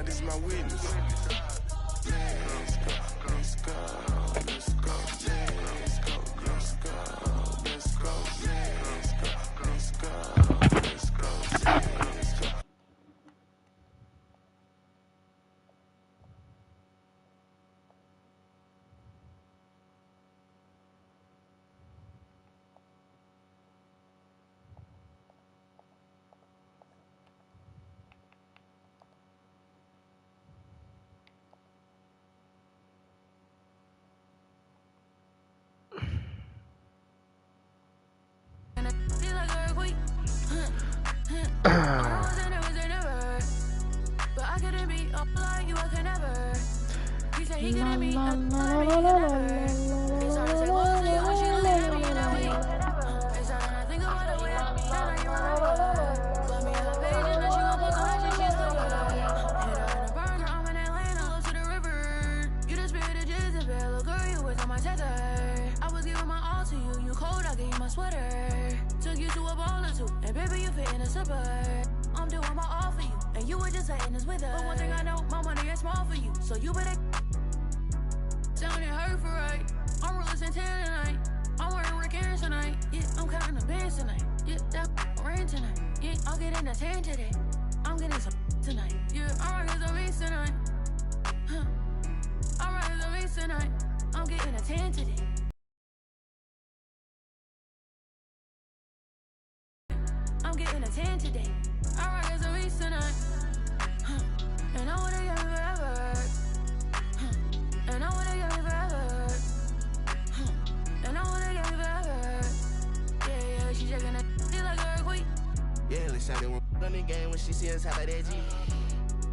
God is my witness. Let's go, let's go, let's go, let's go, let's go, let's go, let's go, let's go, let's go, let's go.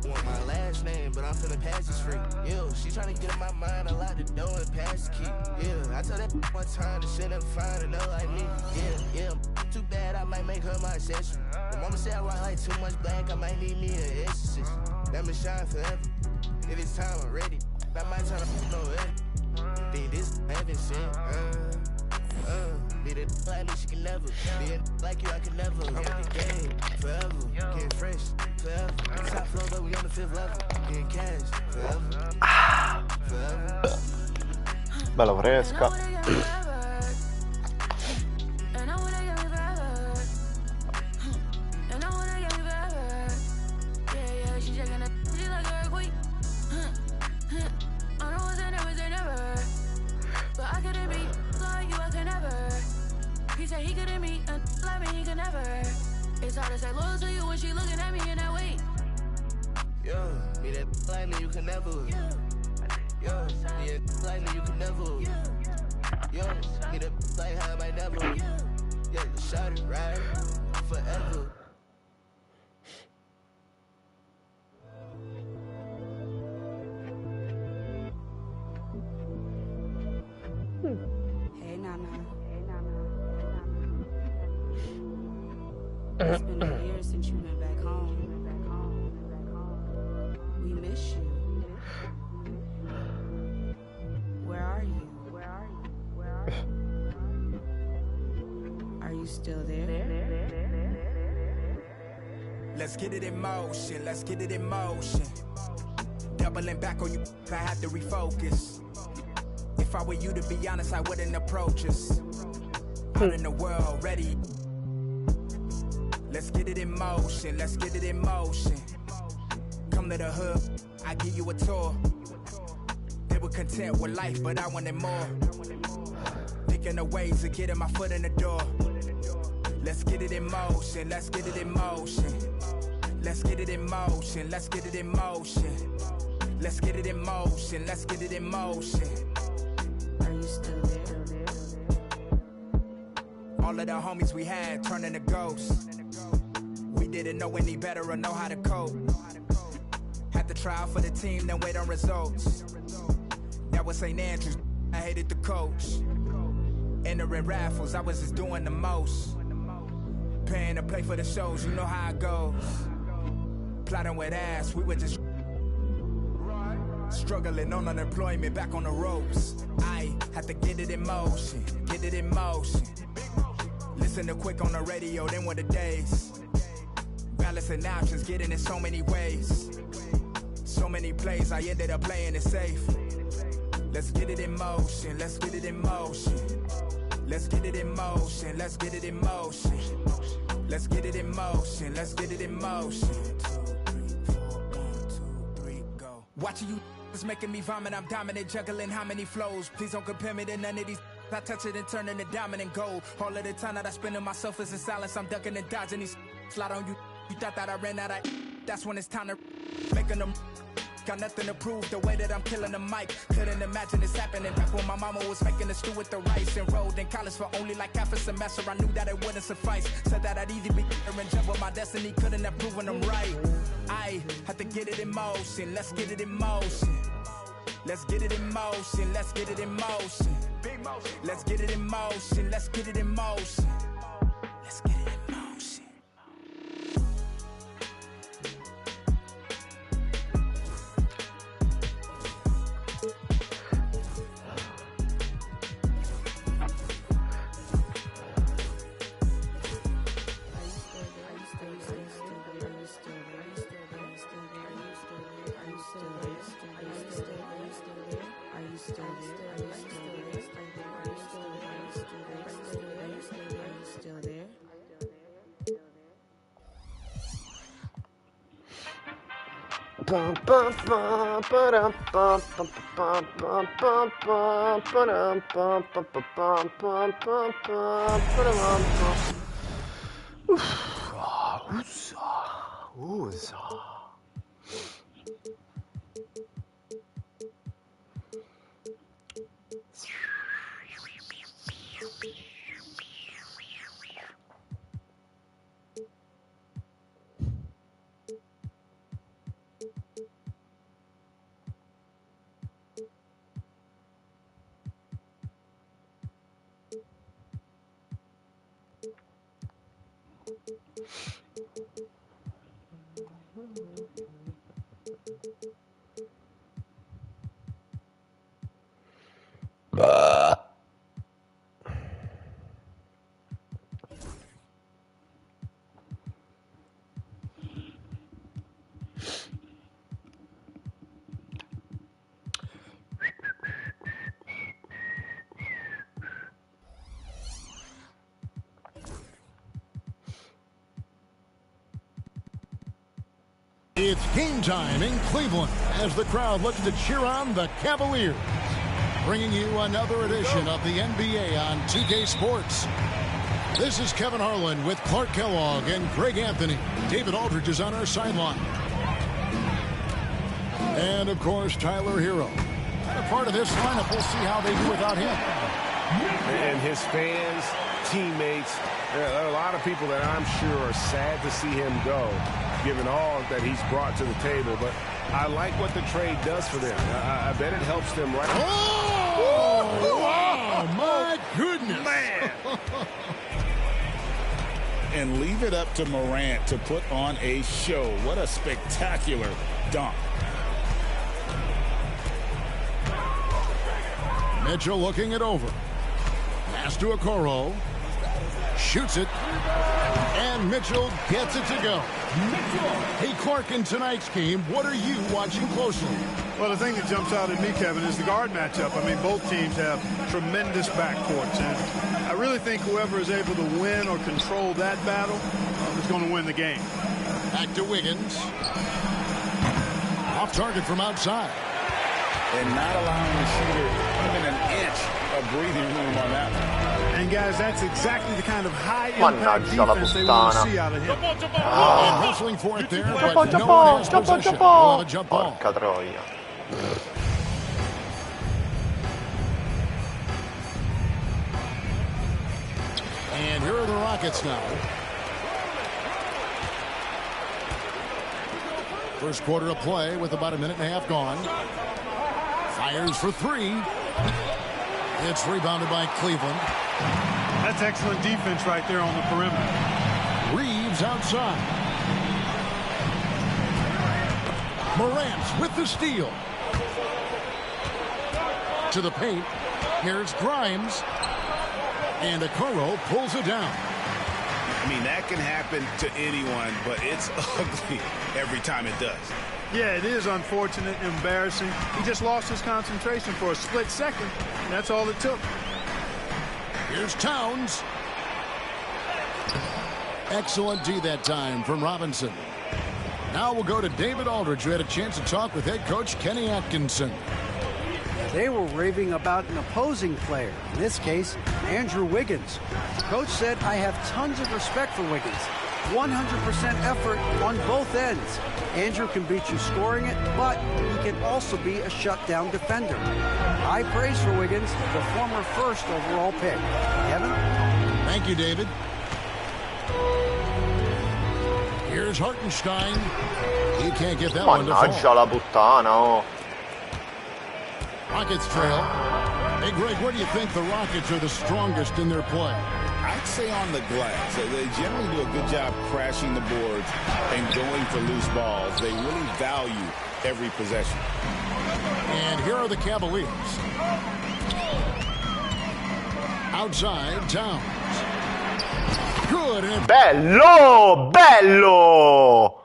Want my last name, but I'm finna pass this free. Yeah, she tryna get in my mind, I lock the door and pass the key. Yeah, I told that one time that she'll never find another like me. Yeah, too bad I might make her my accessory. My mama said I rock like too much black, I might need me an exorcist. Let me shine forever. If it's time, I'm ready. I might turn up no way. Think this I haven't seen. Need a like me, she can never. Be a like you, I can never. I'm in the game forever. Getting fresh forever. Top floor, but we on the 5th level. Getting cash forever. Forever. Bella fresca. It's hard to say loyal to you when she looking at me in that way. Yo, me that like me, you can never. Yo, me that like me, you can never. Yo, me that like how I might never. Yeah, shot it right forever. Hey, Nana. It's been a year since you've been back home. We miss you. Where are you? Are you still there? Let's get it in motion, let's get it in motion. Doubling back on you, I had to refocus. If I were you, to be honest, I wouldn't approach us. Out in the world, ready. Let's get it in motion, let's get it in motion. Come to the hood, I give you a tour. They were content with life, but I wanted more. Thinking of ways of getting my foot in the door. Let's get it in motion, let's get it in motion. Let's get it in motion, let's get it in motion. Let's get it in motion, let's get it in motion. Are you still there? All of the homies we had turning to ghosts. We didn't know any better or know how to cope. Had to try out for the team, then wait on results. That was St. Andrews, I hated the coach. Entering raffles, I was just doing the most. Paying to play for the shows, you know how it goes. Plotting with ass, we were just struggling on unemployment, back on the ropes. I had to get it in motion, get it in motion. Listen to Quick on the radio, then were the days. Balancing options, getting in so many ways. many plays, I ended up playing it safe. Let's get it in motion, let's get it in motion. Let's get it in motion, let's get it in motion. Let's get it in motion, let's get it in motion. 2, 3, 4, 1, 2, 3, go. Watching you is making me vomit, I'm dominant, juggling how many flows. Please don't compare me to none of these. I touch it and turn it to dominant gold. All of the time that I spend on myself is in silence. I'm ducking and dodging these. Slide on you. You thought that I ran out of. That's when it's time to making them. Got nothing to prove the way that I'm killing the mic. Couldn't imagine this happening back when my mama was making a stew with the rice. Enrolled in college for only like half a semester. I knew that it wouldn't suffice. Said that I'd either be there and jump with my destiny. Couldn't have proven them right. I had to get it in motion. Let's get it in motion. Let's get it in motion. Let's get it in motion. Let's get it in motion. Let's get it in motion. Let's get it in motion. It's game time in Cleveland as the crowd looks to cheer on the Cavaliers. Bringing you another edition of the NBA on 2K Sports. This is Kevin Harlan with Clark Kellogg and Greg Anthony. David Aldridge is on our sideline. And, of course, Tyler Hero. And a part of this lineup, we'll see how they do without him. And his fans, teammates, there are a lot of people that I'm sure are sad to see him go, given all that he's brought to the table. But I like what the trade does for them. I bet it helps them right. Oh, wow, my goodness. Man. And leave it up to Morant to put on a show. What a spectacular dunk. Mitchell looking it over. Pass to Okoro. Shoots it. And Mitchell gets it to go. Hey, Clark, in tonight's game, what are you watching closely? Well, the thing that jumps out at me, Kevin, is the guard matchup. I mean, both teams have tremendous backcourts, and I really think whoever is able to win or control that battle is going to win the game. Back to Wiggins. Off target from outside. And not allowing the shooter even an inch of breathing room on that one. And, guys, that's exactly the kind of high-impact defense they want to see out of him. And hustling for it there, but no one has possession. We'll have a jump ball. Porca troia. And here are the Rockets now. First quarter of play with about a minute and a half gone. Fires for three. It's rebounded by Cleveland. That's excellent defense right there on the perimeter. Reeves outside. Morant with the steal. To the paint. Here's Grimes. And Okoro pulls it down. I mean, that can happen to anyone, but it's ugly every time it does. Yeah, it is unfortunate, embarrassing. He just lost his concentration for a split second. That's all it took. Here's Towns. Excellent D that time from Robinson. Now we'll go to David Aldridge, who had a chance to talk with head coach Kenny Atkinson. They were raving about an opposing player, in this case, Andrew Wiggins. Coach said, I have tons of respect for Wiggins. 100% effort on both ends. Andrew can beat you scoring it, but he can also be a shutdown defender. High praise for Wiggins, the former first overall pick. Kevin? Thank you, David. Here's Hartenstein. He can't get that one to fall. Mannaggia la puttana, oh. Rockets trail. Hey, Greg, where do you think the Rockets are the strongest in their play? I'd say on the glass. They generally do a good job crashing the boards and going for loose balls. They really value every possession. And here are the Cavaliers. Outside, Towns. Good. And Bello! Bello!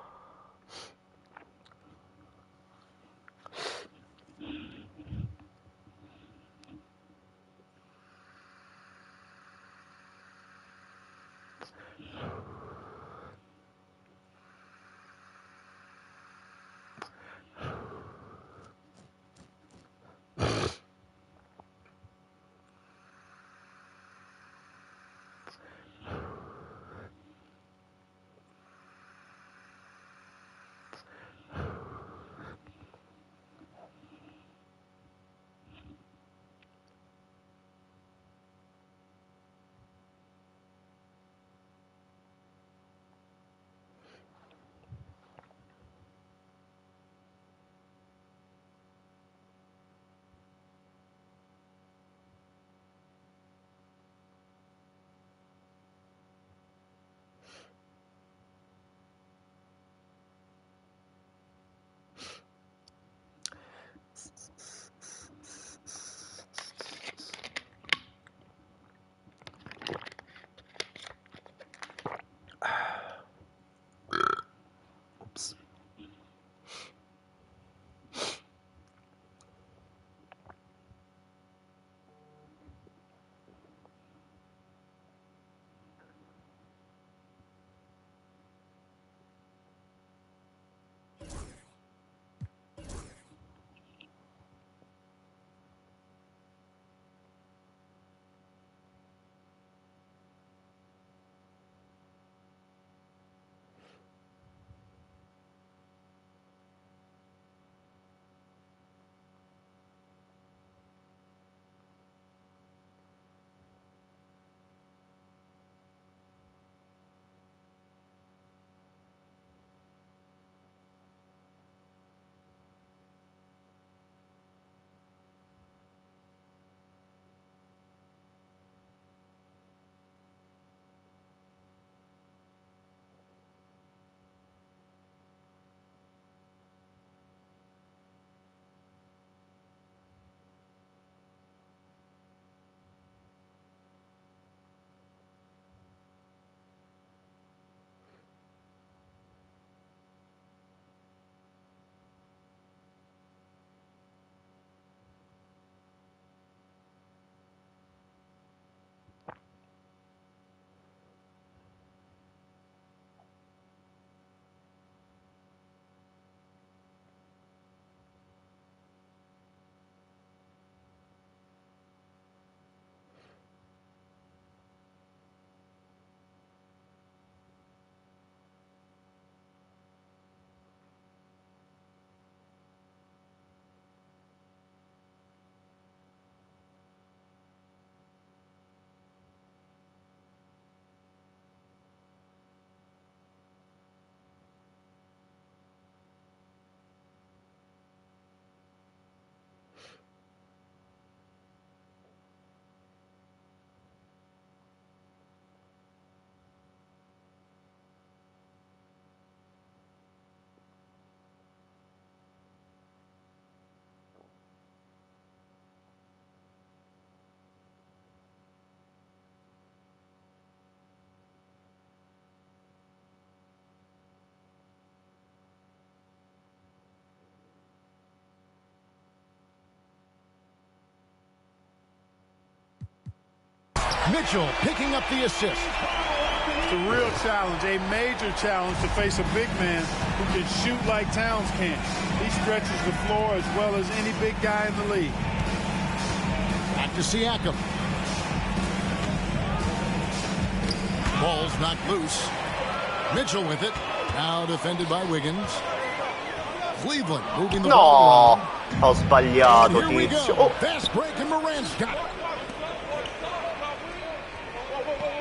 Mitchell picking up the assist. It's a real challenge, a major challenge to face a big man who can shoot like Towns can. He stretches the floor as well as any big guy in the league. Back to Siakam. Ball's knocked loose. Mitchell with it. Now defended by Wiggins. Cleveland moving the ball No, around. ho sbagliato, And here we tizio. go. Oh. Fast break and Morant's got it.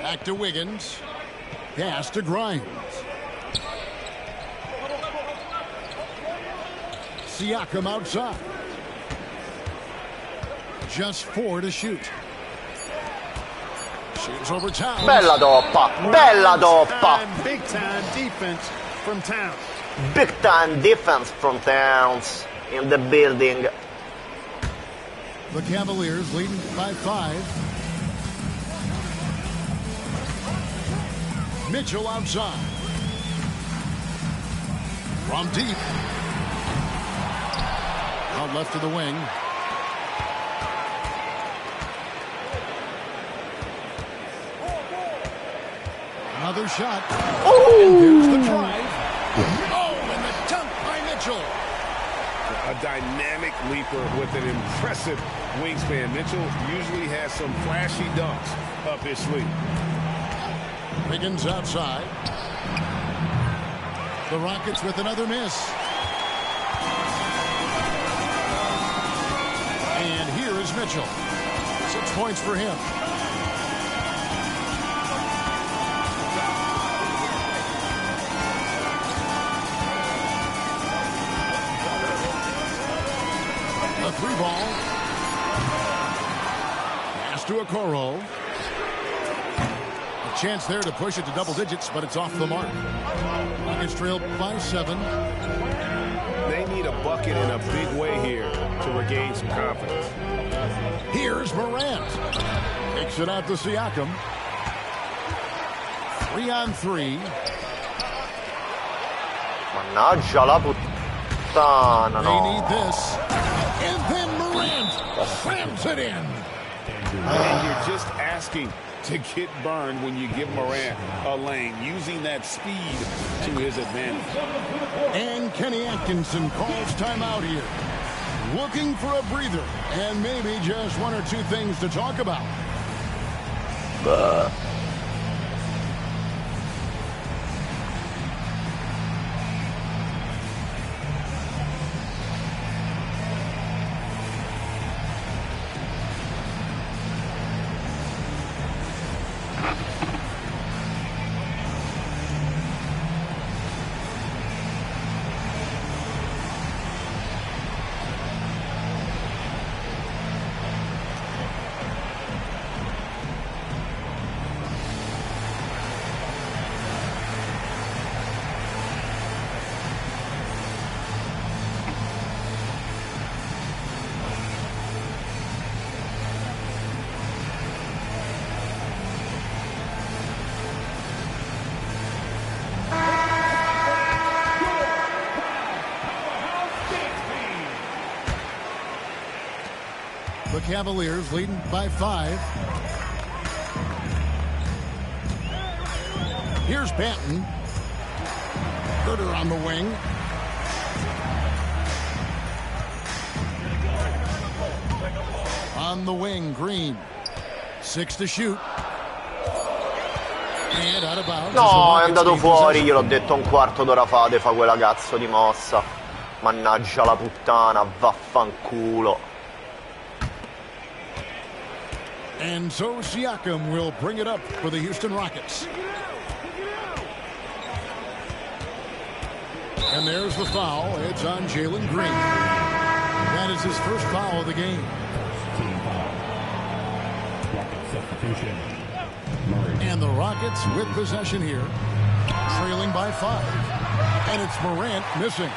Back to Wiggins. Pass to Grimes. Siakam outside. Just 4 to shoot. Shoots over Towns. Bella doppa, bella doppa. Big time defense from Towns. Big time defense from Towns in the building. The Cavaliers leading by 5. Mitchell outside. From deep. Out left to the wing. Another shot. And there's the drive. Oh, and the dunk by Mitchell. A dynamic leaper with an impressive wingspan. Mitchell usually has some flashy dunks up his sleeve. Wiggins outside. The Rockets with another miss. And here is Mitchell. 6 points for him. A 3-ball. Pass to Okoro. A chance there to push it to double digits, but it's off the mark. Rockets trail by 7. They need a bucket in a big way here to regain some confidence. Here's Morant. Takes it out to Siakam. 3-on-3. Mannaggia la puttana, They need no. this. And then Morant slams it in. And you're just asking to get burned when you give Morant a lane, using that speed to his advantage. And Kenny Atkinson calls timeout here. Looking for a breather and maybe just 1 or 2 things to talk about. The Cavaliers leading by 5. Here's Banton. Herter on the wing. On the wing, Green. 6 to shoot. And out of bounds. No, è andato fuori, gliel'ho detto un quarto d'ora fa, fa quella cazzo di mossa. Mannaggia la puttana, vaffanculo. And so Siakam will bring it up for the Houston Rockets. And there's the foul. It's on Jalen Green. That is his first foul of the game. And the Rockets with possession here, trailing by 5. And it's Morant missing.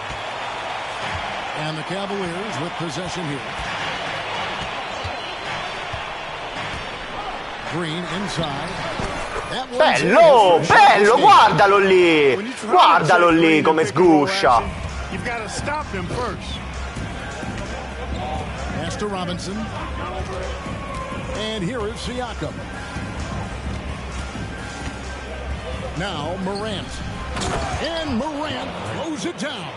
And the Cavaliers with possession here. Green inside. Bello, bello, guardalo lì. Guardalo lì come sguscia. You've got to stop him first. Pass to Robinson. And here is Siakam. Now Morant. And Morant throws it down.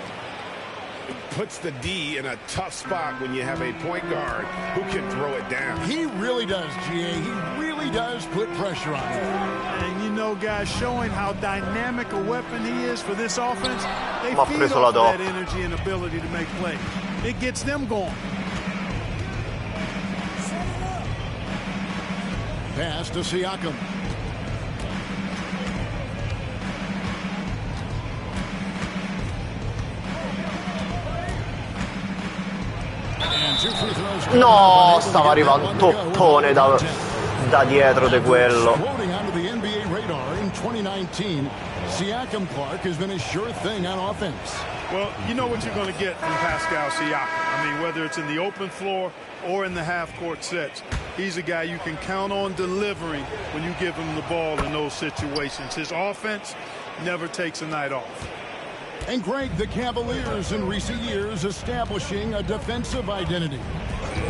It puts the D in a tough spot when you have a point guard who can throw it down. He really does, GA. He really does put pressure on him. And you know, guys, showing how dynamic a weapon he is for this offense, they Ma feed preso off la that energy and ability to make plays. It gets them going. Pass to Siakam. No, stava arrivando un toppone da dietro di quello. Siakam Clark has been a sure thing on offense. Well, you know what you're going to get from Pascal Siakam. I mean, whether it's in the open floor or in the half-court sets, he's a guy you can count on delivering when you give him the ball in those situations. His offense never takes a night off. And Greg, the Cavaliers in recent years establishing a defensive identity.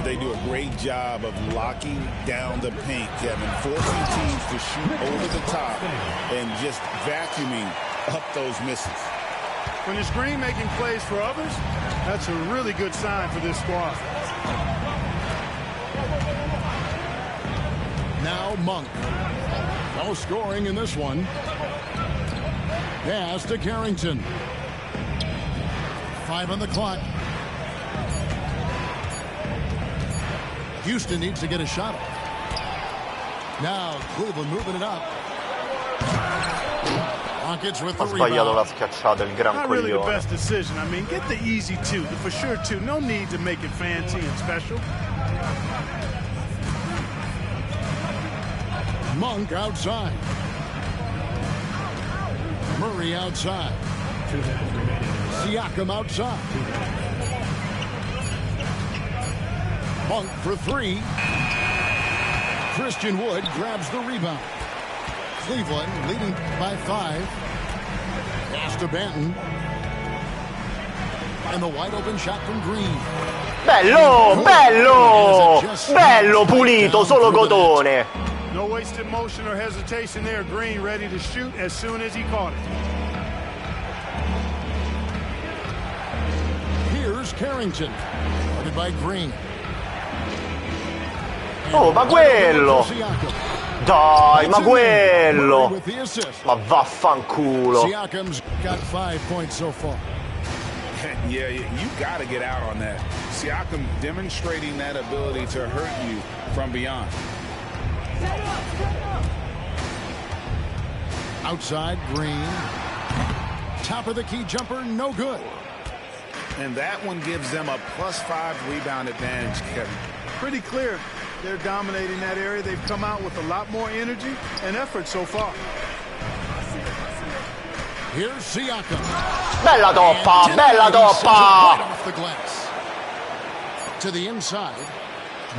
They do a great job of locking down the paint, Kevin, forcing teams to shoot over the top and just vacuuming up those misses. When it's Green making plays for others, that's a really good sign for this squad. Now Monk. No scoring in this one. Pass to Carrington. 5 on the clock. Houston needs to get a shot. Now Cleveland moving it up. Rockets with the Ha sbagliato la rebound. schiacciata, il gran Not really the coglione. best decision. I mean, get the easy two, the for sure two. No need to make it fancy and special. Monk outside. Murray outside. Siakam outside. Monk for 3. Christian Wood grabs the rebound. Cleveland leading by 5. Pass to Benton. And the wide open shot from Green. Bello, bello, bello, pulito, solo cotone. No wasted motion or hesitation there. Green ready to shoot as soon as he caught it. Here's Carrington. Guarded by Green. Oh, ma quello! Dai, ma quello! Ma vaffanculo! Siakam's got 5 points so far. Yeah, you got to get out on that. Siakam demonstrating that ability to hurt you from beyond. Outside, Green. Top of the key jumper, no good. And that one gives them a +5 rebound advantage, Kevin. Pretty clear. They're dominating that area. They've come out with a lot more energy and effort so far. Here's Siakam. Bella toppa, bella Right toppa! off the glass. To the inside,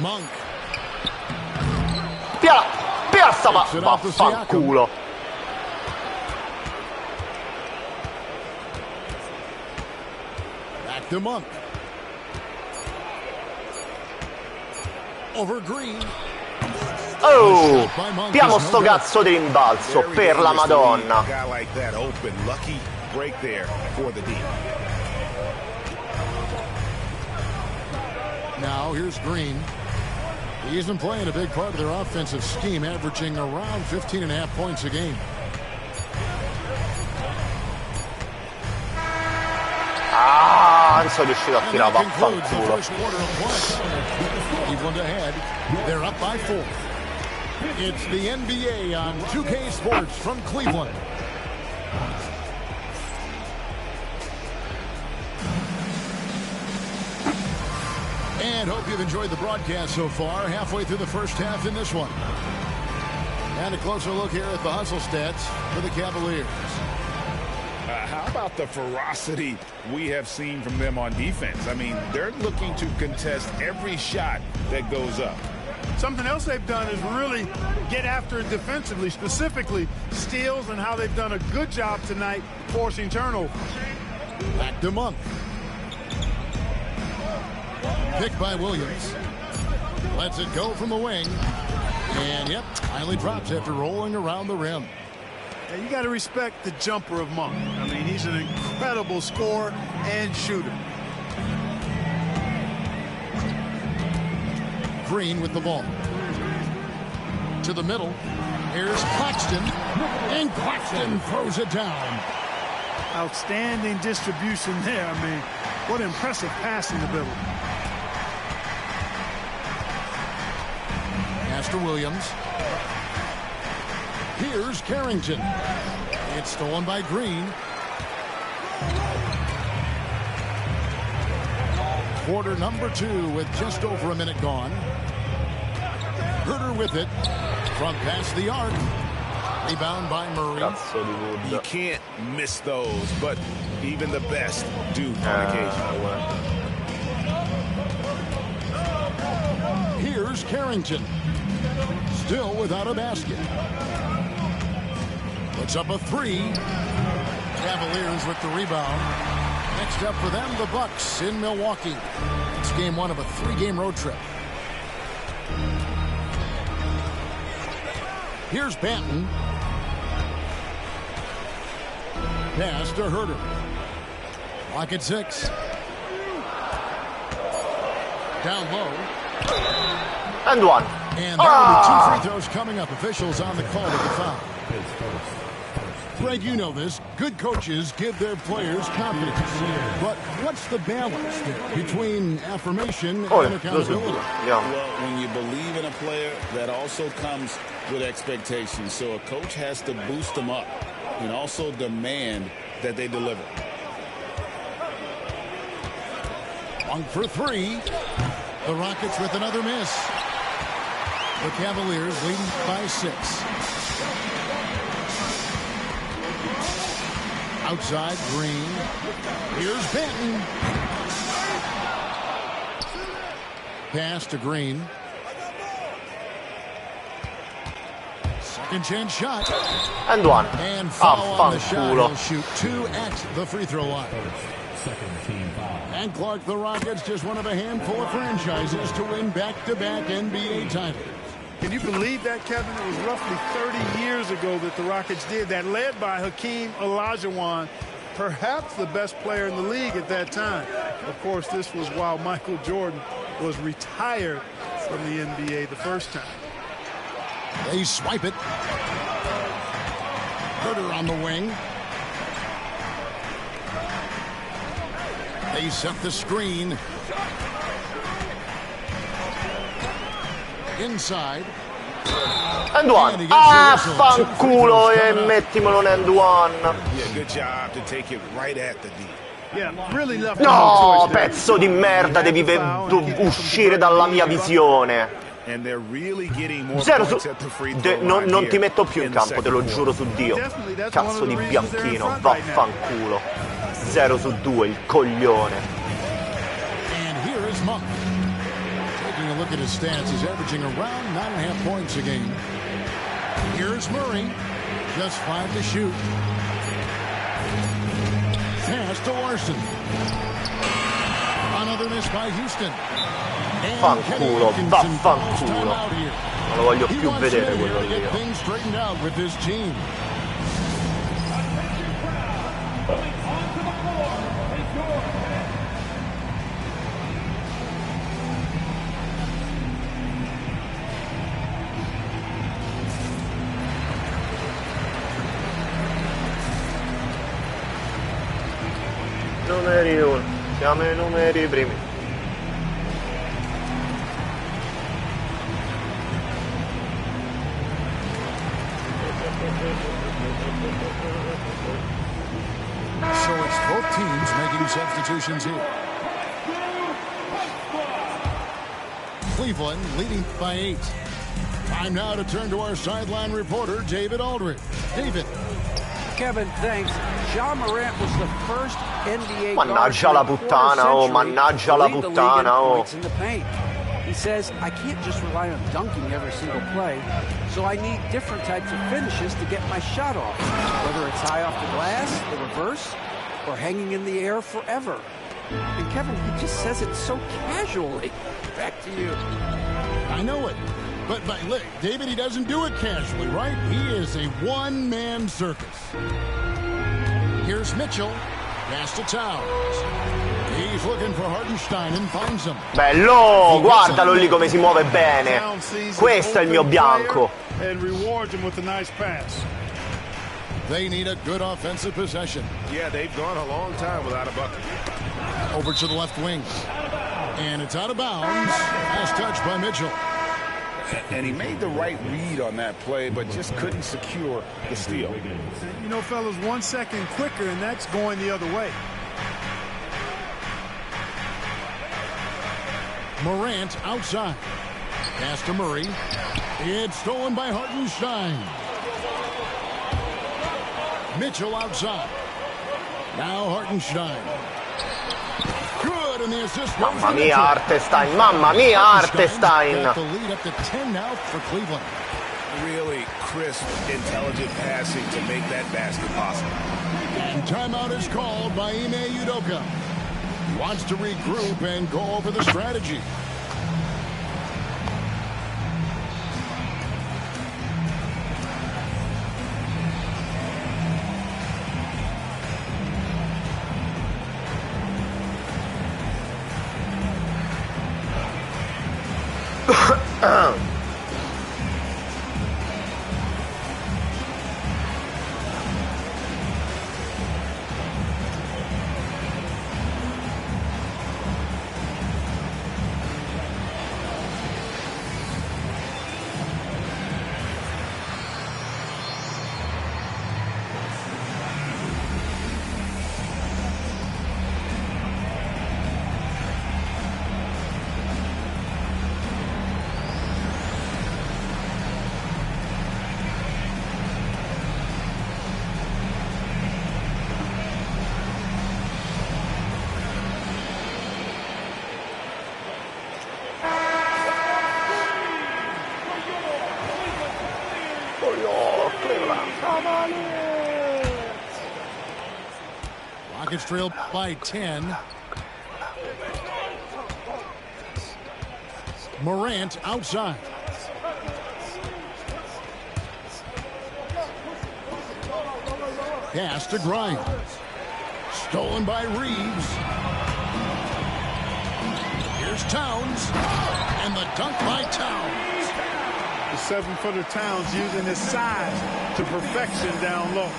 Monk. Piazza, vaffanculo! Back to Monk. Over Green. Oh! Diamo sto cazzo di rimbalzo, per la Madonna! Guy like that open, lucky break there for the D. Now here's Green. He's been playing a big part of their offensive scheme, averaging around 15.5 points a game. Ah, non sono riuscito a tirare, And that concludes the vaffanculo. first quarter of play. Cleveland ahead. They're up by 4. It's the NBA on 2K Sports from Cleveland. And hope you've enjoyed the broadcast so far. Halfway through the first half in this one. And a closer look here at the hustle stats for the Cavaliers. How about the ferocity we have seen from them on defense? I mean, they're looking to contest every shot that goes up. Something else they've done is really get after it defensively, specifically steals, and how they've done a good job tonight forcing turnovers. Back to Monk. Picked by Williams. Lets it go from the wing. And, yep, finally drops after rolling around the rim. Yeah, you got to respect the jumper of Monk. I mean, he's an incredible scorer and shooter. Green with the ball. To the middle. Here's Claxton. And Claxton throws it down. Outstanding distribution there. I mean, what impressive passing ability. Master Williams. Here's Carrington. It's stolen by Green. Quarter number 2 with just over a minute gone. Herder with it. From past the arc. Rebound by Murray. You can't miss those, but even the best do on occasion. Here's Carrington. Still without a basket. Puts up a 3. Cavaliers with the rebound. Next up for them, the Bucks in Milwaukee. It's game 1 of a 3-game road trip. Here's Banton. Pass to Herder. Lock at 6. Down low. And 1. And that will be 2 free throws coming up. Officials on the call with the foul. Greg, you know this. Good coaches give their players confidence. But what's the balance there between affirmation and accountability? Well, when you believe in a player, that also comes with expectations. So a coach has to boost them up and also demand that they deliver. 1 for 3. The Rockets with another miss. The Cavaliers leading by 6. Outside, Green. Here's Banton. Pass to Green. Second chance shot. And 1. And foul on the shot. He'll shoot 2 at the free throw line. And Clark, the Rockets, just one of a handful of franchises to win back-to-back NBA titles. Can you believe that, Kevin? It was roughly 30 years ago that the Rockets did that, led by Hakeem Olajuwon, perhaps the best player in the league at that time. Of course, this was while Michael Jordan was retired from the NBA the first time. They swipe it. Herder on the wing. They set the screen. Inside. And 1. Fanculo e mettimelo in and 1. Yeah, good job to take it right at the D. No, pezzo di merda, devi uscire dalla mia visione. Non ti metto più in campo, te lo giuro su Dio. Cazzo di bianchino, vaffanculo. 0 su 2, il coglione. And here is Monk. Taking a look at his stats, he's averaging around 9.5 points a game. Here's Murray. Just 5 to shoot. Pass to Larson. Another miss by Houston. Fanculo, vaffanculo. Non lo voglio più vedere quello lì. Things straightened out with his team. Numeri 1, siamo ai numeri primi. So it's both teams making substitutions here. Cleveland leading by 8. Time now to turn to our sideline reporter, David Aldridge. David. Kevin, thanks. Ja Morant was the first NBA Mannaggia la puttana, oh, mannaggia la puttana, oh. In the paint. He says, I can't just rely on dunking every single play, so I need different types of finishes to get my shot off, whether it's high off the glass, the reverse, or hanging in the air forever. And Kevin, he just says it so casually. Back to you. I know it. But David, he doesn't do it casually, right? He is a one-man circus. Here's Mitchell. Pass to Towns. He's looking for Hartenstein and finds him. Bello, guardalo lì come si muove bene. Questo è il mio bianco. And rewards him with a nice pass. They need a good offensive possession. Yeah, they've gone a long time without a bucket. Over to the left wing. And it's out of bounds. As touched by Mitchell. And he made the right read on that play, but just couldn't secure the steal. You know, fellas, 1 second quicker, and that's going the other way. Morant outside. Pass to Murray. It's stolen by Hartenstein. Mitchell outside. Now Hartenstein. Good, and the assist. Mamma mia, Hartenstein. Mamma mia, Hartenstein. Got the lead up to 10 now for Cleveland. Really crisp, intelligent passing to make that basket possible. And timeout is called by Ime Udoka. He wants to regroup and go over the strategy. Rockets trail by 10. Morant outside. Pass to Grimes. Stolen by Reeves. Here's Towns. And the dunk by Towns. The 7-footer Towns using his size to perfection down low.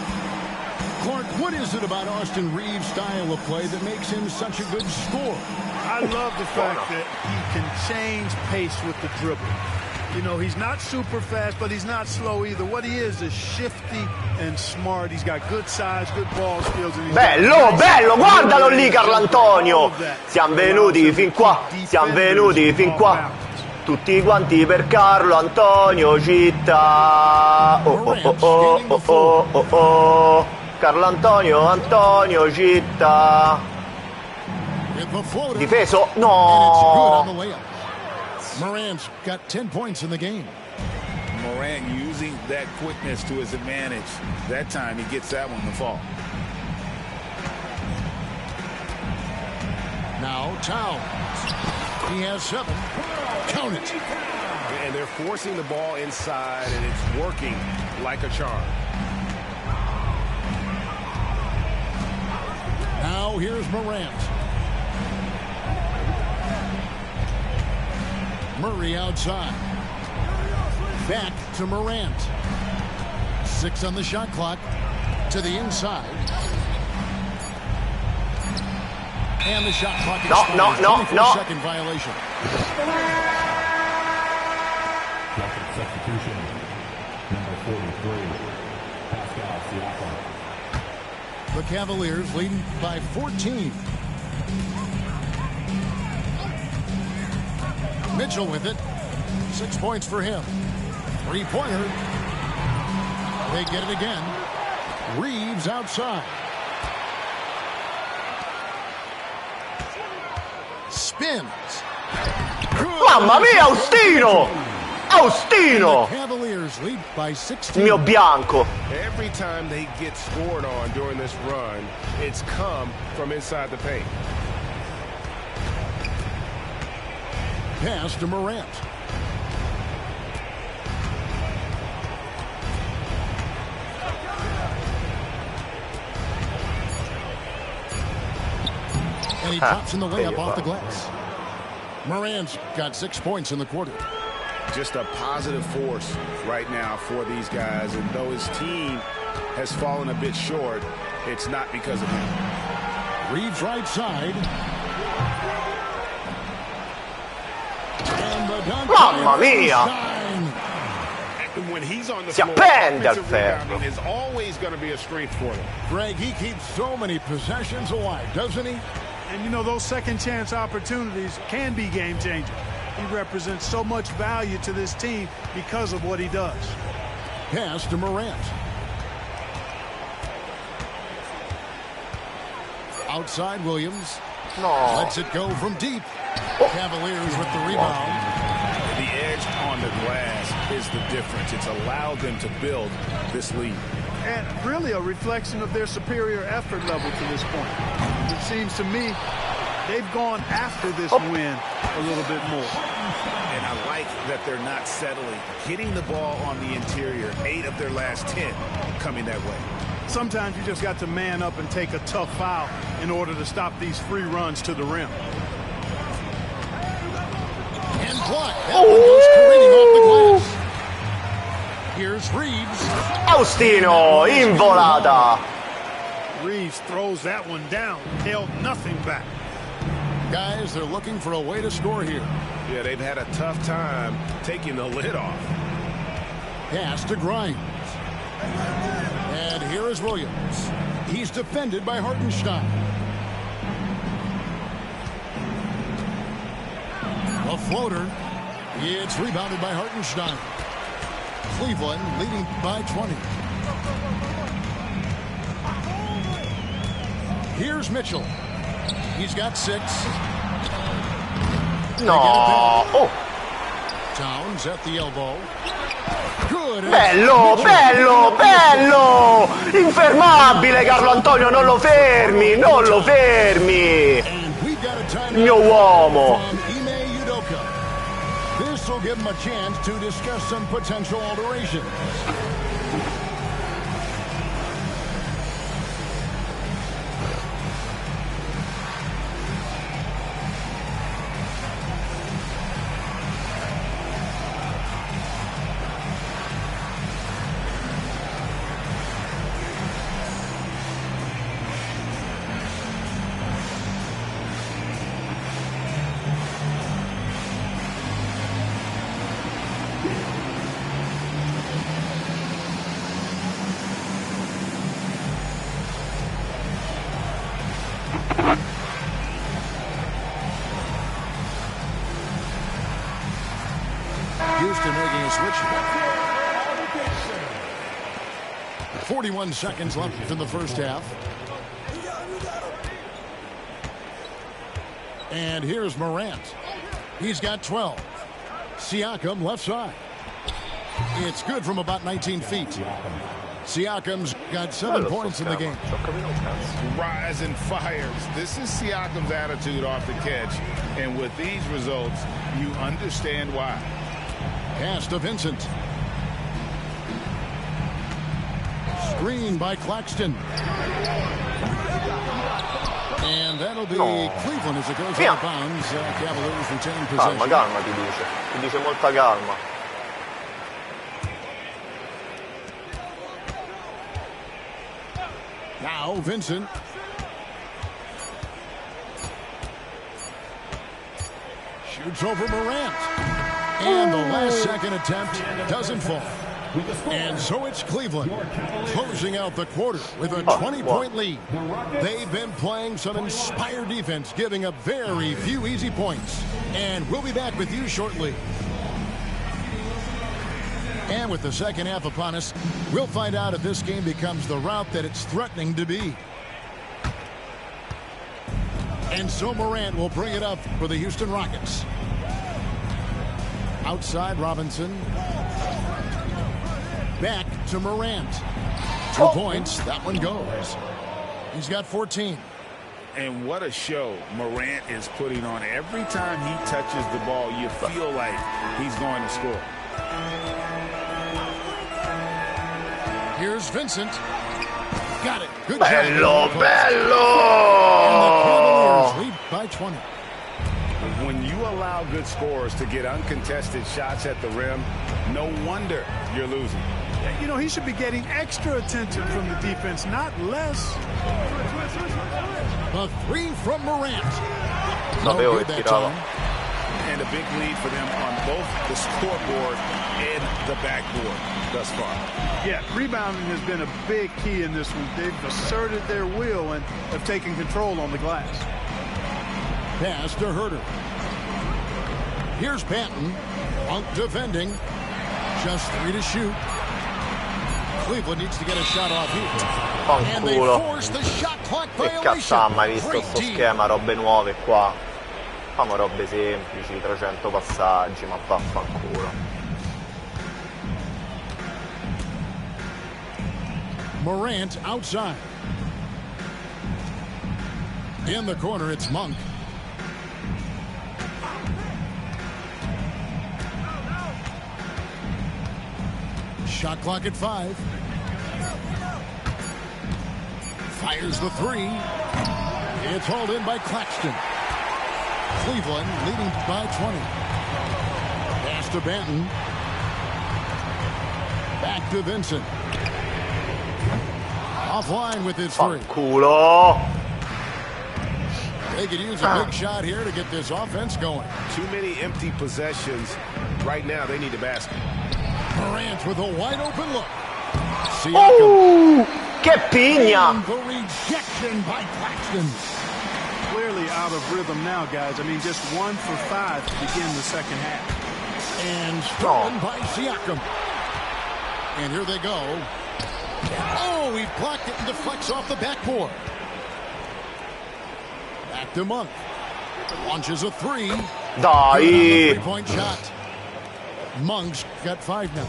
Clark, what is it about Austin Reeves' style of play that makes him such a good scorer? I love the fact that he can change pace with the dribble. You know, he's not super fast, but he's not slow either. What he is shifty and smart. He's got good size, good ball skills. And bello, bello, guardalo lì Carlo Antonio. Siamo venuti fin qua, siamo venuti fin qua. Tutti quanti per Carlo Antonio Città. Oh, oh, oh, oh, oh, oh, oh. Carlo Antonio Città. Difeso? No. Morant's got 10 points in the game. Morant using that quickness to his advantage. That time he gets that one to fall. Now Towns. He has 7. Count it. And they're forcing the ball inside, and it's working like a charm. Now here's Morant. Murray outside. Back to Morant. 6 on the shot clock. To the inside. And the shot clock expires. No. Second violation. Substitution. Number 43. Pascal Siakam. The Cavaliers leading by 14. Mitchell with it. 6 points for him. 3-pointer. They get it again. Reeves outside. Spins. Mamma mia, Austino! Cavaliers lead by 16. Mio bianco. Every time they get scored on during this run, it's come from inside the paint. Pass to Morant. he drops in the layup off the glass. Morant's got 6 points in the quarter. Just a positive force right now for these guys. And though his team has fallen a bit short, it's not because of him. Reeves right side. And the dunk. Mamma mia! When he's on the Si floor, appende al offensive ferro. rebounding is always going to be a strength for them. Greg, he keeps so many possessions alive, doesn't he? And you know, those second chance opportunities can be game changers. He represents so much value to this team because of what he does. Pass to Morant. Outside Williams. No. Lets it go from deep. Cavaliers with the rebound. The edge on the glass is the difference. It's allowed them to build this lead. And really a reflection of their superior effort level to this point. It seems to me they've gone after this win a little bit more. And I like that they're not settling. Hitting the ball on the interior, 8 of their last 10 coming that way. Sometimes you just got to man up and take a tough foul in order to stop these free runs to the rim. And block. That one goes careening off the glass. Here's Reeves. Faustino in volata. Reeves throws that one down, held nothing back. Guys, they're looking for a way to score here. Yeah, they've had a tough time taking the lid off. Pass to Grimes. And here is Williams. He's defended by Hartenstein. A floater. It's rebounded by Hartenstein. Cleveland leading by 20. Here's Mitchell. He's got 6. No. Oh. Towns at the elbow. Good. Bello, bello, bello! Infermabile Carlo Antonio, non lo fermi, non lo fermi! Il mio uomo! This will give him a chance to discuss some potential alterations. Houston making a switch. 41 seconds left in the first half. And here's Morant. He's got 12. Siakam left side. It's good from about 19 feet. Siakam's got 7 points in the game. Rise and fires. This is Siakam's attitude off the catch. And with these results, you understand why. Pass to Vincent. Screen by Claxton. And that'll be Cleveland as it goes out of bounds. Cavaliers retain possession. Calma, calma, ti dice. Ti dice molta calma. Now Vincent. Shoots over Morant. And the last second attempt doesn't fall. And so it's Cleveland closing out the quarter with a 20-point lead. They've been playing some inspired defense, giving up very few easy points. And we'll be back with you shortly. And with the second half upon us, we'll find out if this game becomes the route that it's threatening to be. And so Morant will bring it up for the Houston Rockets. Outside Robinson. Back to Morant. 2 points. That one goes. He's got 14. And what a show Morant is putting on. Every time he touches the ball, you feel like he's going to score. Here's Vincent. Got it. Good Bello, job. bello! And the Cavaliers lead by 20. When you allow good scorers to get uncontested shots at the rim, no wonder you're losing. You know, he should be getting extra attention from the defense, not less. The three from Morant. Sapevo good che that tirava. time. And a big lead for them on both the scoreboard and the backboard thus far. Yeah, rebounding has been a big key in this one. They've asserted their will and have taken control on the glass. Pass to Herter. Here's Banton. Monk defending. Just 3 to shoot. Cleveland needs to get a shot off here. And they Fanculo. force the shot clock Che violation. cazzo ha mai visto Great sto team. schema? Robe nuove qua. Famo robe semplici, 300 passaggi, ma vaffanculo. Morant outside. In the corner, it's Monk. Shot clock at 5. Fires the 3. It's hauled in by Claxton. Cleveland leading by 20. Pass to Banton. Back to Vincent. Offline with his 3. Fanculo. They could use a big shot here to get this offense going. Too many empty possessions. Right now, they need the basket. Morant with a wide open look. Oh, che pigna! The rejection by Claxton. Clearly out of rhythm now, guys. I mean, just 1 for 5 to begin the second half. And stolen by Siakam. And here they go. Oh, he blocked it and deflects off the backboard. Back to Monk. Launches a 3. Dai! Three-point shot. Monk's got 5 now.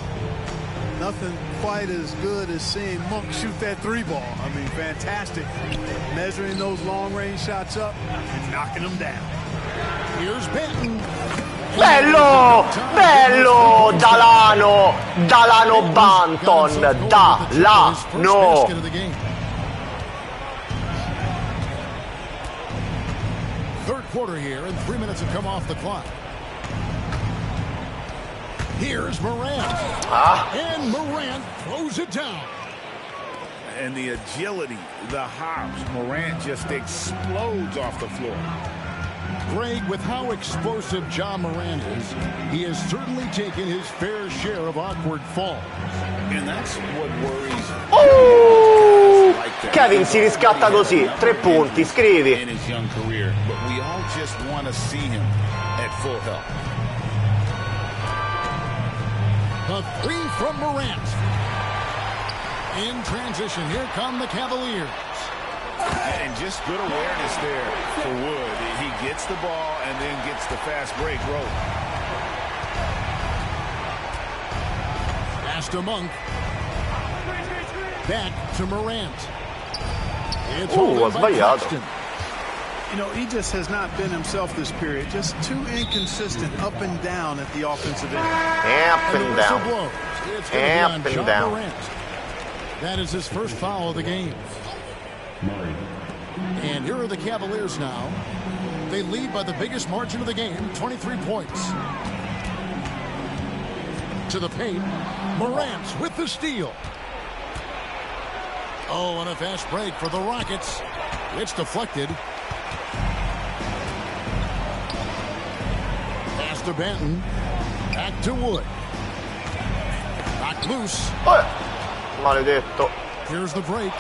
Nothing quite as good as seeing Monk shoot that 3 ball. I mean, fantastic. Measuring those long-range shots up and knocking them down. Here's Banton. Bello! Bello! Dalano! Dalano Banton! Dalano! Third quarter here, and 3 minutes have come off the clock. Here's Morant. And Morant throws it down. And the agility, the hops, Morant just explodes off the floor. Greg, with how explosive Ja Morant is, he has certainly taken his fair share of awkward falls. And that's what worries. Kevin si riscatta così, 3 punti, scrivi. In his young career, but we all just want to see him at full health. The 3 from Morant. In transition, here come the Cavaliers. And just good awareness there for Wood. He gets the ball and then gets the fast break roll. Pass to Monk. Back to Morant. It's ha sbagliato. Claxton. You know, he just has not been himself this period. Just too inconsistent up and down at the offensive end. Up and down. It's going to be on Up and Ja down. Morant. That is his first foul of the game. And here are the Cavaliers now. They lead by the biggest margin of the game, 23 points. To the paint. Morant with the steal. Oh, and a fast break for the Rockets. It's deflected. Pass to Banton. Back to Wood. Knocked loose. Maledetto. Here's the break.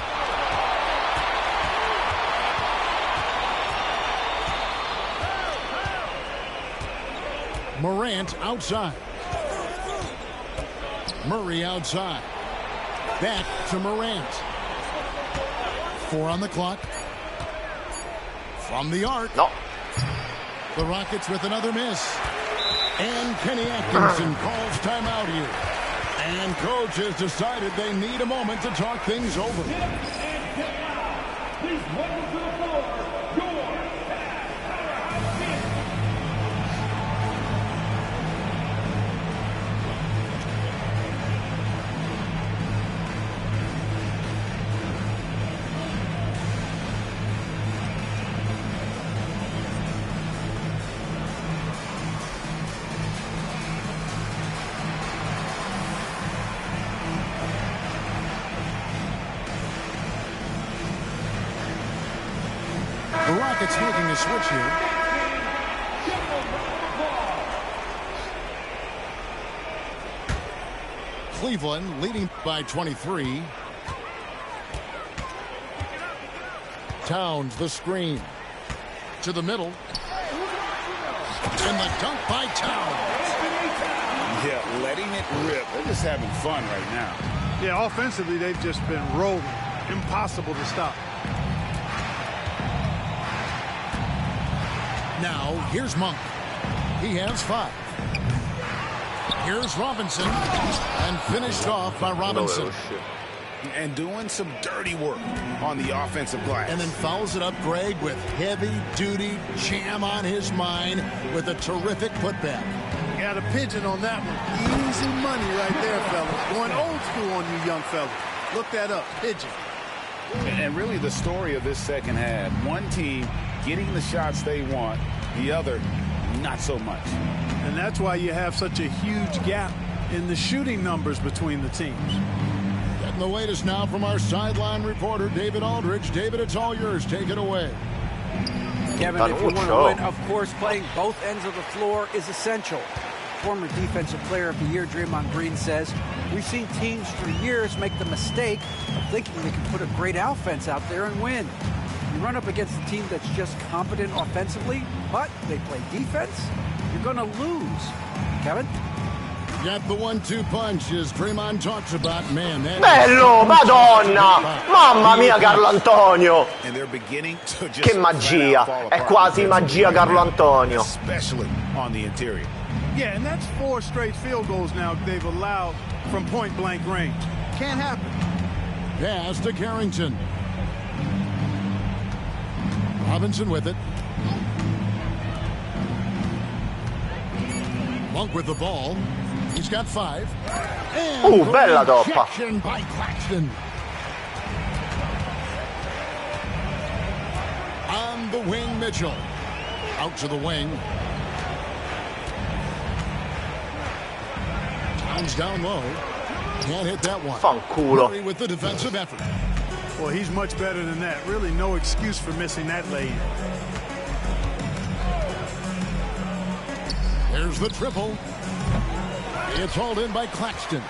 Morant outside. Murray outside. Back to Morant. 4 on the clock. From the arc. No. The Rockets with another miss. And Kenny Atkinson calls timeout here. And coach has decided they need a moment to talk things over. Rockets making a switch here. Cleveland leading by 23. Towns the screen. To the middle. And the dunk by Towns. Yeah, letting it rip. They're just having fun right now. Yeah, offensively, they've just been rolling. Impossible to stop. Now, here's Monk. He has 5. Here's Robinson. And finished off by Robinson. And doing some dirty work on the offensive glass. And then follows it up, Greg, with heavy-duty jam on his mind with a terrific putback. Got a pigeon on that one. Easy money right there, fellas. Going old school on you young fellas. Look that up. Pigeon. And really the story of this second half. One team getting the shots they want. The other, not so much. And that's why you have such a huge gap in the shooting numbers between the teams. Getting the latest now from our sideline reporter, David Aldridge. David, it's all yours. Take it away. Kevin, if you want to win, of course, playing both ends of the floor is essential. Former Defensive Player of the Year Draymond Green says, we've seen teams for years make the mistake of thinking they can put a great offense out there and win. You run up against a team that's just competent offensively, but they play defense, you're going to lose. Kevin? Got the 1-2 punch as Draymond talks about, man. Bello, Madonna! Mamma mia, Carlo Antonio! And they're beginning to just che magia! È quasi magia, Carlo Antonio. Especially on the interior. Yeah, and that's 4 straight field goals now they've allowed from point-blank range. Can't happen. Pass to Carrington. Robinson with it. Monk with the ball. He's got 5. Bella doppa. By Claxton. On the wing, Mitchell. Out to the wing. Towns down low. Can't hit that one. Fanculo. Murray with the defensive effort. Well, he's much better than that. Really no excuse for missing that lay-in. There's the triple. It's hauled in by Claxton.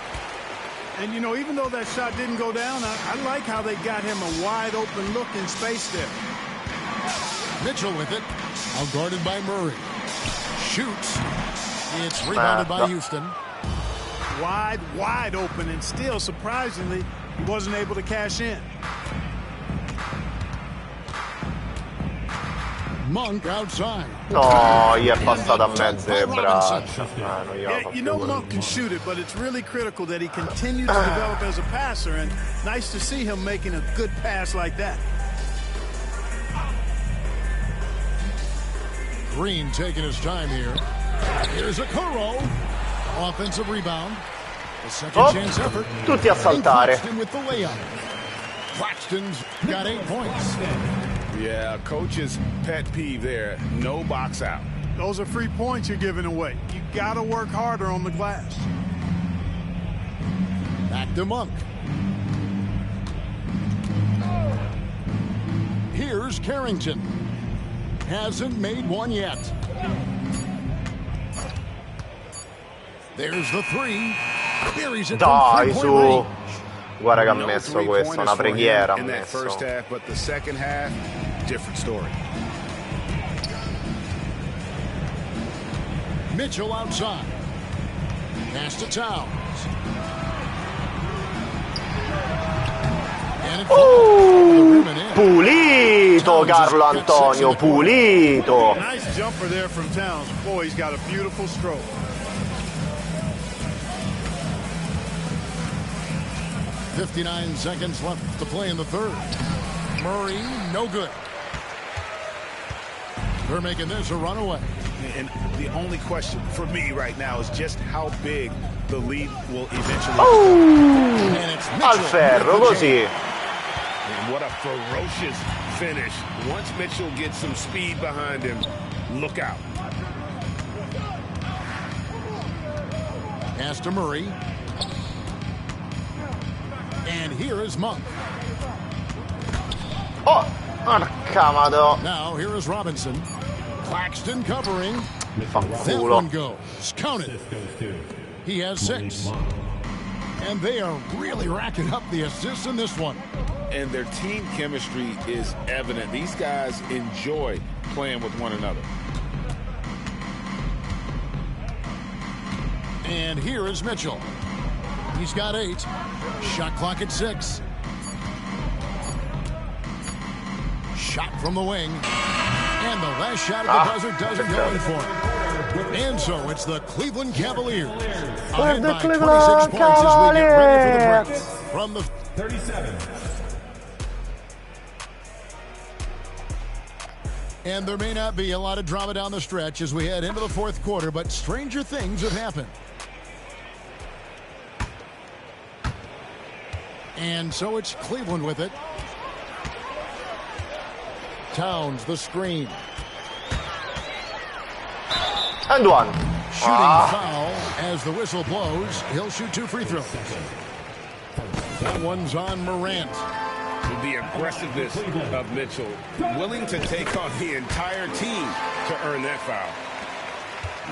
And, you know, even though that shot didn't go down, I like how they got him a wide-open look in space there. Mitchell with it. Out guarded by Murray. Shoots. It's rebounded by Houston. Wide open, and still, surprisingly, he wasn't able to cash in. Monk outside. No, gli è passata a mezze braccia. Yeah, you know Monk can shoot it, but it's really critical that he continues to develop as a passer, and nice to see him making a good pass like that. Green taking his time here. Here's a Kuro. Offensive rebound. A second chance effort. Tutti a saltare. Claxton with the layup. Claxton's got 8 points. Yeah, coach's pet peeve there. No box out. Those are free points you're giving away. You got to work harder on the glass. Back to Monk. Here's Carrington. Hasn't made one yet. There's the 3. Buries it Dai, from su. Guarda che ha messo questa, una preghiera ha messo. First half, but the second half, different story. Mitchell outside. Pass to Towns. Pulito, Carlo Antonio, pulito. Nice jumper there from Towns. Boy, he's got a beautiful stroke. .59 seconds left to play in the third. Murray, no good. They're making this a runaway. And the only question for me right now is just how big the lead will eventually become. Al ferro, così. And what a ferocious finish. Once Mitchell gets some speed behind him, look out. Pass to Murray. And here is Monk. Porca madò. Now here is Robinson. Claxton covering. That Fanculo. one goes. Counted. He has 6. And they are really racking up the assists in this one. And their team chemistry is evident. These guys enjoy playing with one another. And here is Mitchell. He's got 8. Shot clock at 6. Shot from the wing. And the last shot at the buzzer doesn't go in for him. And so it's the Cleveland Cavaliers. Ahead by 26 points as we get ready for the break. From the 37. And there may not be a lot of drama down the stretch as we head into the fourth quarter, but stranger things have happened. And so it's Cleveland with it. Towns, the screen. And one. Shooting foul as the whistle blows. He'll shoot 2 free throws. That one's on Morant. The aggressiveness of Mitchell, willing to take on the entire team to earn that foul.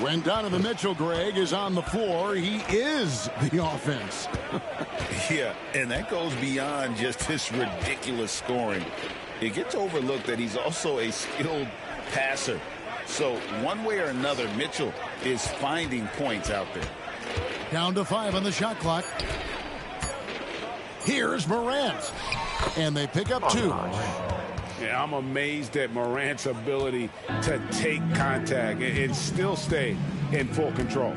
When Donovan Mitchell, Greg, is on the floor, he is the offense. Yeah, and that goes beyond just his ridiculous scoring. It gets overlooked that he's also a skilled passer. So one way or another, Mitchell is finding points out there. Down to 5 on the shot clock. Here's Morant. And they pick up 2. Yeah, I'm amazed at Morant's ability to take contact and still stay in full control.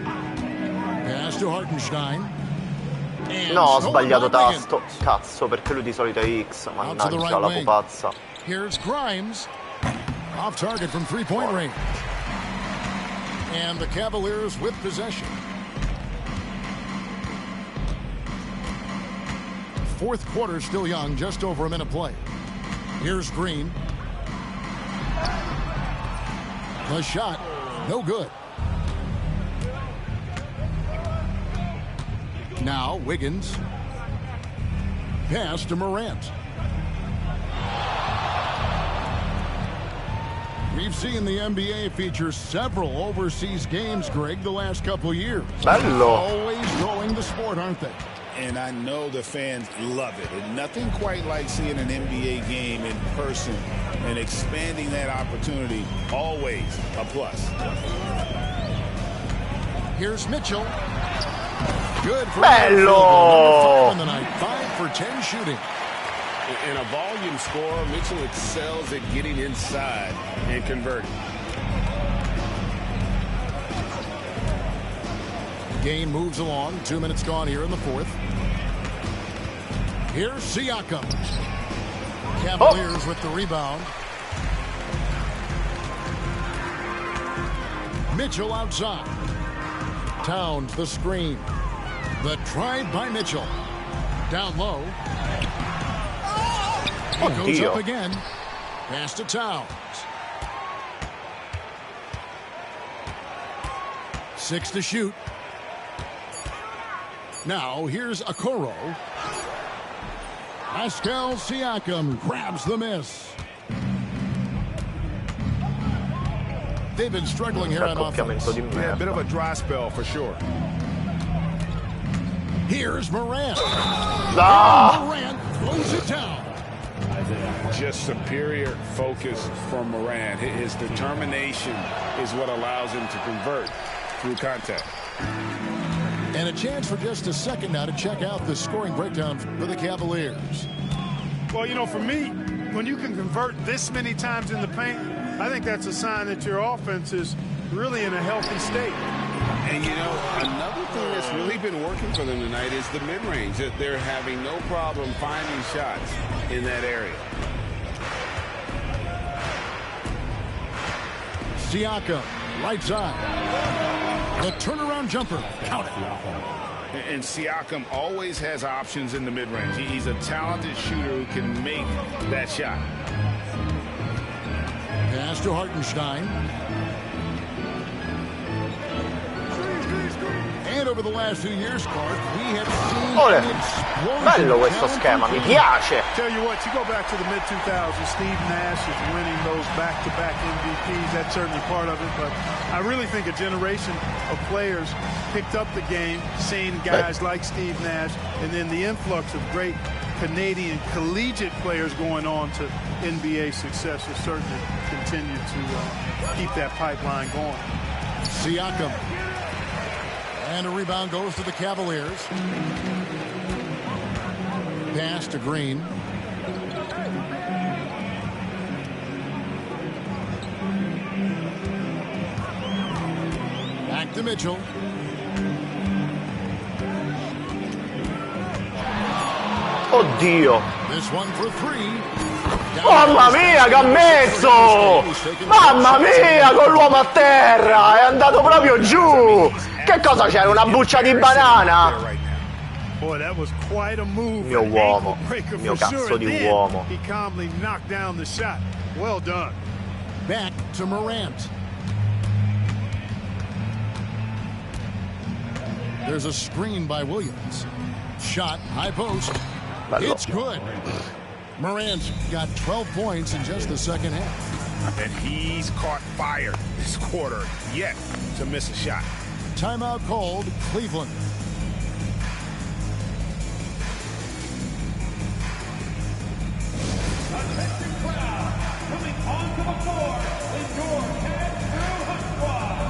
Pass to Hartenstein. And No, ho stolen sbagliato by Wiggins. tasto. Cazzo, perché lui di solito è X. Out to the Mannaggia right la wing. pupazza. Here's Grimes. Off target from 3-point range. And the Cavaliers with possession. Fourth quarter still young, just over a minute play. Here's Green. The shot, no good. Now Wiggins. Pass to Morant. We've seen the NBA feature several overseas games, Greg, the last couple years. Bello. Always growing the sport, aren't they? And I know the fans love it. And nothing quite like seeing an NBA game in person and expanding that opportunity, always a plus. Here's Mitchell. Good for Bello. on the night. 5 for 10 shooting. In a volume scorer, Mitchell excels at getting inside and converting. Game moves along. 2 minutes gone here in the fourth. Here's Siakam. Cavaliers with the rebound. Mitchell outside. Towns the screen. The drive by Mitchell. Down low. It goes up again. Pass to Towns. 6 to shoot. Now here's Okoro. Pascal Siakam grabs the miss. They've been struggling here on offense. Yeah, a bit of a dry spell for sure. Here's Morant. Ah. Morant throws it down. Just superior focus from Morant. His determination is what allows him to convert through contact. And a chance for just a second now to check out the scoring breakdown for the Cavaliers. Well, you know, for me, when you can convert this many times in the paint, I think that's a sign that your offense is really in a healthy state. And, you know, another thing that's really been working for them tonight is the mid-range. They're having no problem finding shots in that area. Siakam, right side. The turnaround jumper. Count it. And Siakam always has options in the mid-range. He's a talented shooter who can make that shot. Pass to Hartenstein. And over the last few years, Clark, we have seen Ole. an explosion Bello of questo talent schema, mi and piace. Tell you what, you go back to the mid-2000s, Steve Nash is winning those back-to-back MVPs. That's certainly part of it, but I really think a generation of players picked up the game, seeing guys like Steve Nash, and then the influx of great Canadian collegiate players going on to NBA success has certainly continued to keep that pipeline going. Siakam. And a rebound goes to the Cavaliers. Pass to Green. Back to Mitchell. Oddio. This one for three. Mamma mia, che ha messo! Mamma mia, con l'uomo a terra! È andato proprio giù! Che cosa c'era? Una buccia di banana? Boy, that was quite a move. Mio uomo, Breaker mio for cazzo sure. di Then uomo. He calmly knocked down the shot. Well done. Back to Morant. There's a screen by Williams. Shot, high post. Bello. It's good. Morant got 12 points in just the second half. And he's caught fire this quarter, yet to miss a shot. Timeout called, Cleveland. Coming onto the floor is your head through Hunt Squad.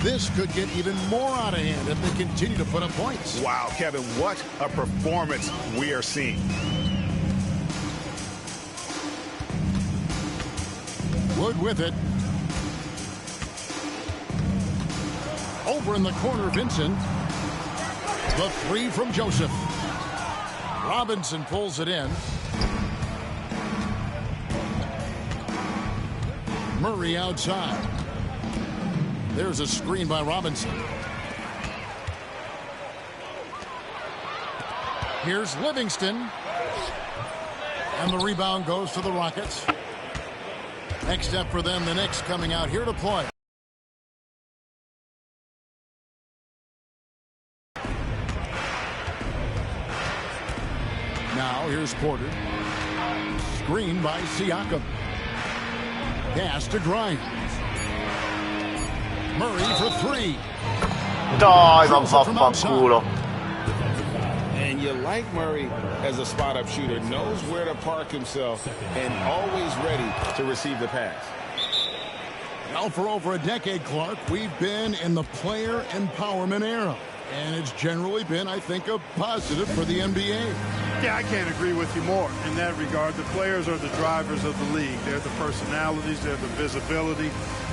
This could get even more out of hand if they continue to put up points. Wow, Kevin, what a performance we are seeing. Wood with it. Over in the corner, Vincent. The three from Joseph. Robinson pulls it in. Murray outside. There's a screen by Robinson. Here's Livingston. And the rebound goes to the Rockets. Next step for them, the Knicks coming out here to play. Now here's Porter. Screen by Siakam. Pass to Grimes. Murray for three. Dai, vaffanculo. And you like Murray as a spot-up shooter, knows where to park himself, and always ready to receive the pass. Well, for over a decade, Clark, we've been in the player empowerment era. And it's generally been, I think, a positive for the NBA. Yeah, I can't agree with you more in that regard. The players are the drivers of the league. They're the personalities. They're the visibility.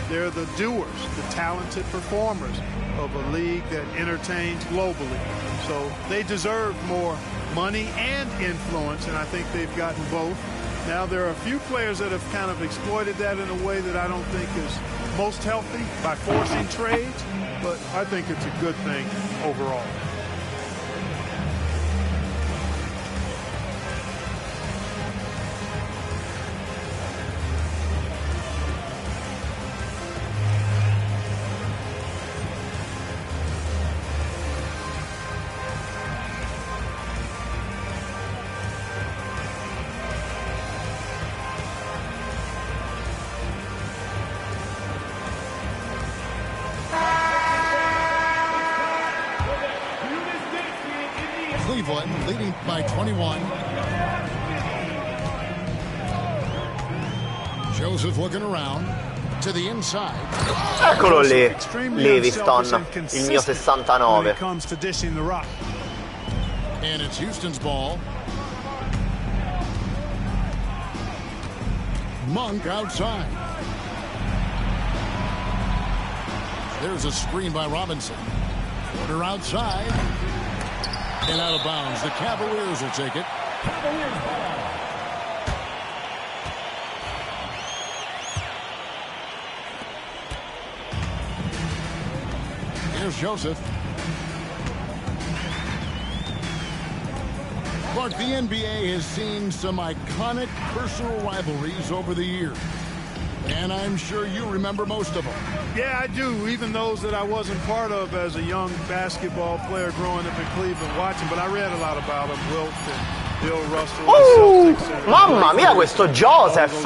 They're the doers, the talented performers of a league that entertains globally. So they deserve more money and influence, and I think they've gotten both. Now, there are a few players that have kind of exploited that in a way that I don't think is most healthy by forcing trades, but I think it's a good thing overall. Cleveland leading by 21. Joseph looking around to the inside. Eccolo lì, Livingston, il mio 69. And it's Houston's ball. Monk outside. There's a screen by Robinson. Porter outside. And out of bounds. The Cavaliers will take it. Here's Joseph. Clark, the NBA has seen some iconic personal rivalries over the years. And I'm sure you remember most of them. Yeah, I do, even those that I wasn't part of as a young basketball player growing up in Cleveland watching, but I read a lot about them, Wilt and Bill Russell. Mamma mia, questo Joseph!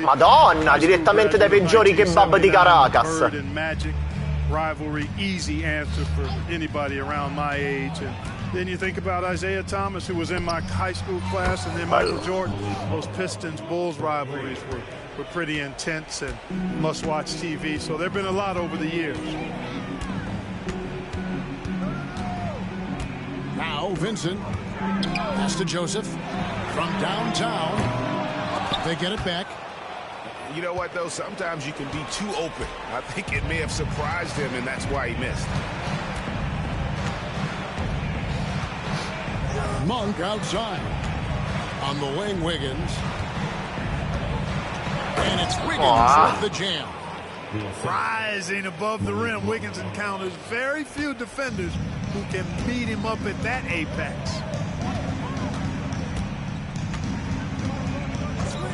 Madonna, direttamente dai peggiori kebab di Caracas. Rivalry, easy answer for anybody around my age. And then you think about Isaiah Thomas, who was in my high school class, and then Michael Jordan. Those Pistons-Bulls rivalries were pretty intense and must-watch TV. So there have been a lot over the years. Now Vincent. Pass to Joseph. From downtown. They get it back. You know what, though? Sometimes you can be too open. I think it may have surprised him, and that's why he missed. Monk outside. On the wing, Wiggins. And it's Wiggins with the jam. Rising above the rim, Wiggins encounters very few defenders who can beat him up at that apex.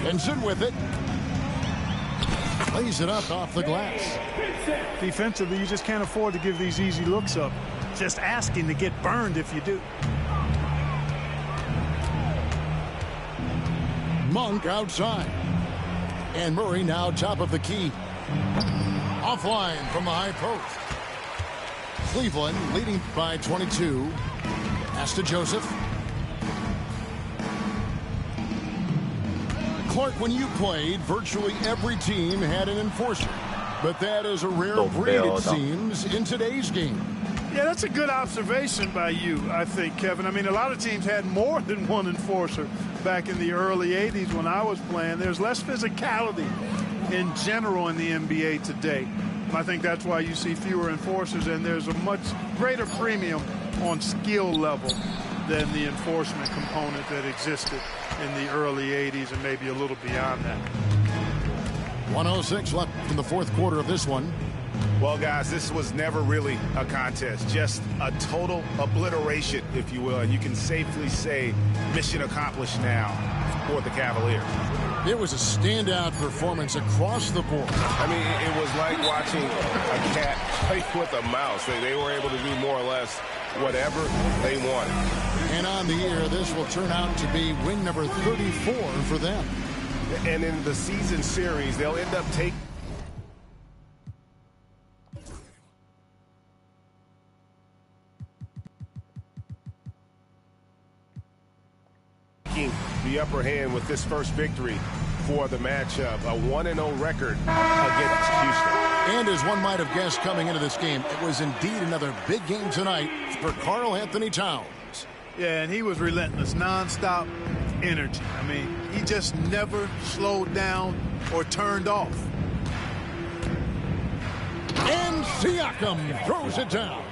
Vincent with it. Plays it up off the glass. Defensively, you just can't afford to give these easy looks up. Just asking to get burned if you do. Monk outside. And Murray now top of the key. Offline from the high post. Cleveland leading by 22. Pass to Joseph. Clark, when you played, virtually every team had an enforcer. But that is a rare breed, it seems, in today's game. Yeah, that's a good observation by you, I think, Kevin. I mean, a lot of teams had more than one enforcer back in the early 80s when I was playing. There's less physicality in general in the NBA today. I think that's why you see fewer enforcers, and there's a much greater premium on skill level than the enforcement component that existed in the early 80s and maybe a little beyond that. 1:06 left in the fourth quarter of this one. Well, guys, this was never really a contest, just a total obliteration, if you will. And you can safely say mission accomplished now for the Cavaliers. It was a standout performance across the board. I mean, it was like watching a cat play with a mouse. They were able to do more or less whatever they wanted. And on the year, this will turn out to be win number 34 for them. And in the season series, they'll end up taking the upper hand with this first victory for the matchup. A 1-0 record against Houston. And as one might have guessed coming into this game, it was indeed another big game tonight for Karl Anthony Towns. Yeah, and he was relentless, nonstop energy. I mean, he just never slowed down or turned off. And Siakam throws it down.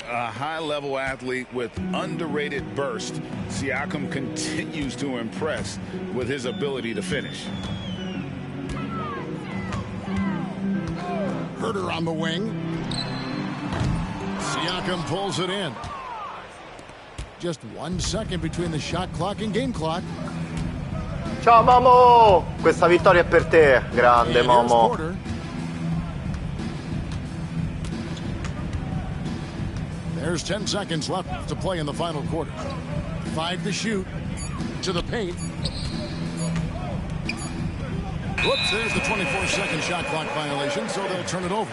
A high-level athlete with underrated burst. Siakam continues to impress with his ability to finish. Herter on the wing. Siakam pulls it in. Just 1 second between the shot clock and game clock. Ciao Momo! Questa vittoria è per te. Grande Momo. There's 10 seconds left to play in the final quarter. 5 to shoot. To the paint. Whoops, there's the 24-second shot clock violation, so they'll turn it over.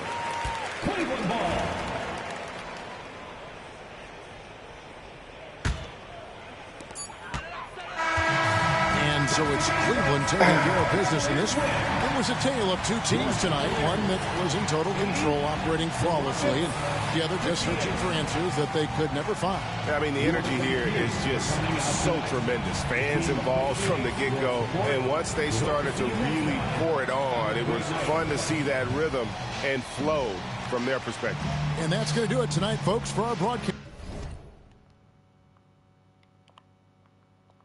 taking care of business in this one. It was a tale of two teams tonight. One that was in total control, operating flawlessly, and the other just searching for answers that they could never find. I mean, the energy here is just so tremendous. Fans involved from the get-go, and once they started to really pour it on, it was fun to see that rhythm and flow from their perspective. And that's going to do it tonight, folks, for our broadcast.